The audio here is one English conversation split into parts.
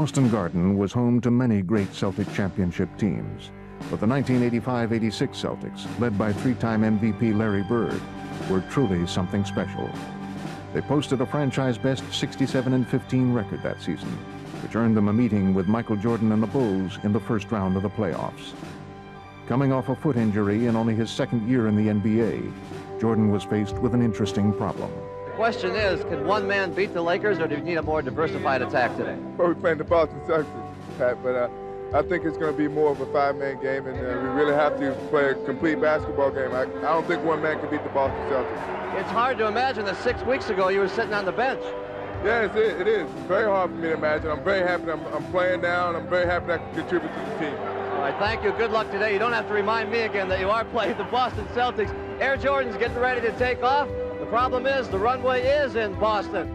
Boston Garden was home to many great Celtic championship teams, but the 1985-86 Celtics, led by three-time MVP Larry Bird, were truly something special. They posted a franchise-best 67-15 record that season, which earned them a meeting with Michael Jordan and the Bulls in the first round of the playoffs. Coming off a foot injury in only his second year in the NBA, Jordan was faced with an interesting problem. The question is, can one man beat the Lakers, or do you need a more diversified attack today? Well, we're playing the Boston Celtics, Pat, but I think it's going to be more of a five-man game, and we really have to play a complete basketball game. I don't think one man can beat the Boston Celtics. It's hard to imagine that 6 weeks ago you were sitting on the bench. Yes, it is. It's very hard for me to imagine. I'm very happy I'm playing now, and I'm very happy that I can contribute to the team. All right, thank you. Good luck today. You don't have to remind me again that you are playing the Boston Celtics. Air Jordan's getting ready to take off. The problem is the runway is in Boston.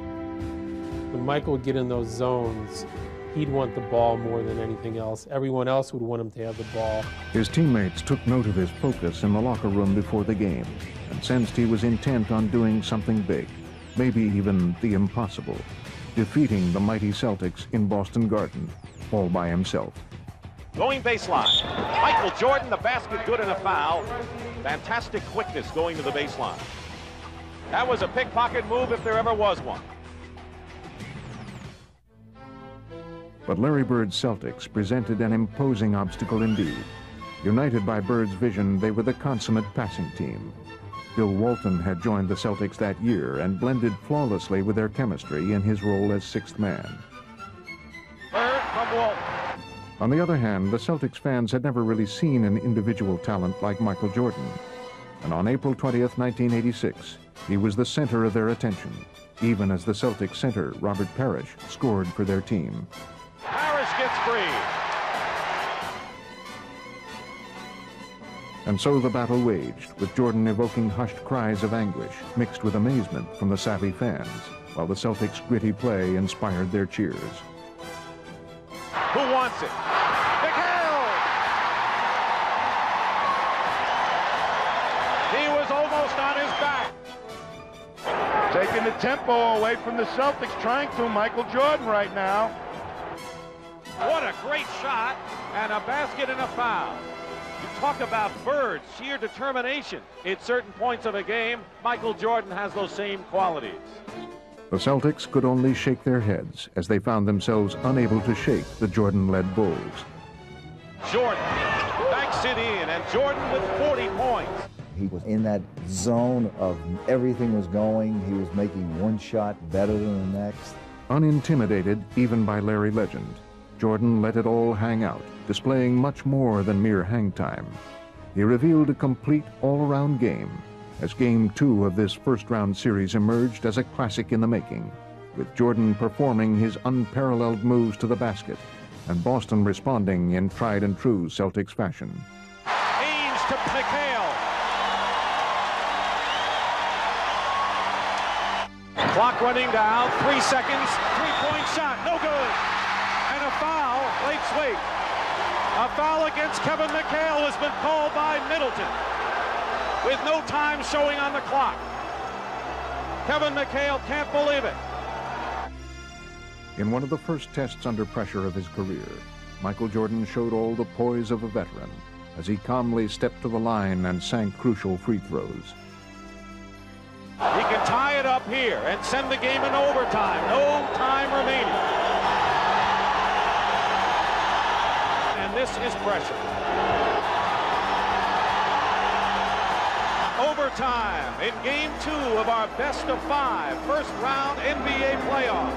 When Michael would get in those zones, he'd want the ball more than anything else. Everyone else would want him to have the ball. His teammates took note of his focus in the locker room before the game and sensed he was intent on doing something big, maybe even the impossible, defeating the mighty Celtics in Boston Garden, all by himself. Going baseline. Michael Jordan, the basket good and a foul. Fantastic quickness going to the baseline. That was a pickpocket move if there ever was one. But Larry Bird's Celtics presented an imposing obstacle indeed. United by Bird's vision, they were the consummate passing team. Bill Walton had joined the Celtics that year and blended flawlessly with their chemistry in his role as sixth man. Bird from Walton. On the other hand, the Celtics fans had never really seen an individual talent like Michael Jordan. And on April 20th, 1986, he was the center of their attention, even as the Celtics center, Robert Parrish, scored for their team. Parrish gets free. And so the battle waged, with Jordan evoking hushed cries of anguish mixed with amazement from the savvy fans, while the Celtics' gritty play inspired their cheers. Who wants it? McHale! He was almost on his back. Taking the tempo away from the Celtics, trying to Michael Jordan right now. What a great shot, and a basket and a foul. You talk about Bird's sheer determination at certain points of a game. Michael Jordan has those same qualities. The Celtics could only shake their heads as they found themselves unable to shake the Jordan-led Bulls. Jordan banks it in, and Jordan with 40 points. He was in that zone of everything was going. He was making one shot better than the next. Unintimidated even by Larry Legend, Jordan let it all hang out, displaying much more than mere hang time. He revealed a complete all-around game, as Game 2 of this first-round series emerged as a classic in the making, with Jordan performing his unparalleled moves to the basket and Boston responding in tried-and-true Celtics fashion. Haynes to McHale. Clock running down, 3 seconds, three-point shot, no good. And a foul, late sweep. A foul against Kevin McHale has been called by Middleton, with no time showing on the clock. Kevin McHale can't believe it. In one of the first tests under pressure of his career, Michael Jordan showed all the poise of a veteran as he calmly stepped to the line and sank crucial free throws. He can tie it up here and send the game in overtime. No time remaining. And this is pressure. Overtime in Game 2 of our best-of-5 first-round NBA playoff.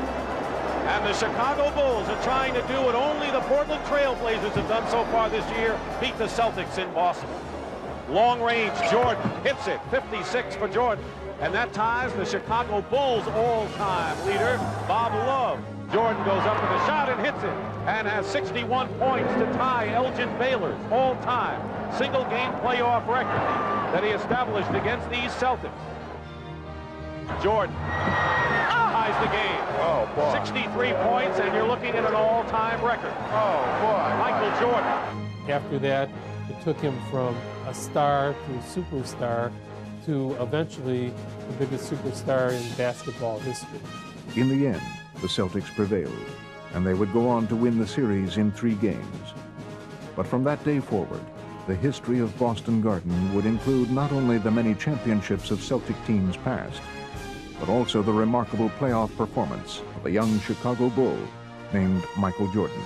And the Chicago Bulls are trying to do what only the Portland Trail Blazers have done so far this year, beat the Celtics in Boston. Long range, Jordan hits it, 56 for Jordan. And that ties the Chicago Bulls all-time leader, Bob Love. Jordan goes up with a shot and hits it, and has 61 points to tie Elgin Baylor's all-time single-game playoff record that he established against these Celtics. Jordan ties the game. Oh, boy. 63 points, and you're looking at an all-time record. Oh, boy. Michael Jordan. After that, it took him from a star to a superstar to eventually the biggest superstar in basketball history. In the end, the Celtics prevailed. and they would go on to win the series in 3 games. But from that day forward, the history of Boston Garden would include not only the many championships of Celtic teams past, but also the remarkable playoff performance of a young Chicago Bull named Michael Jordan.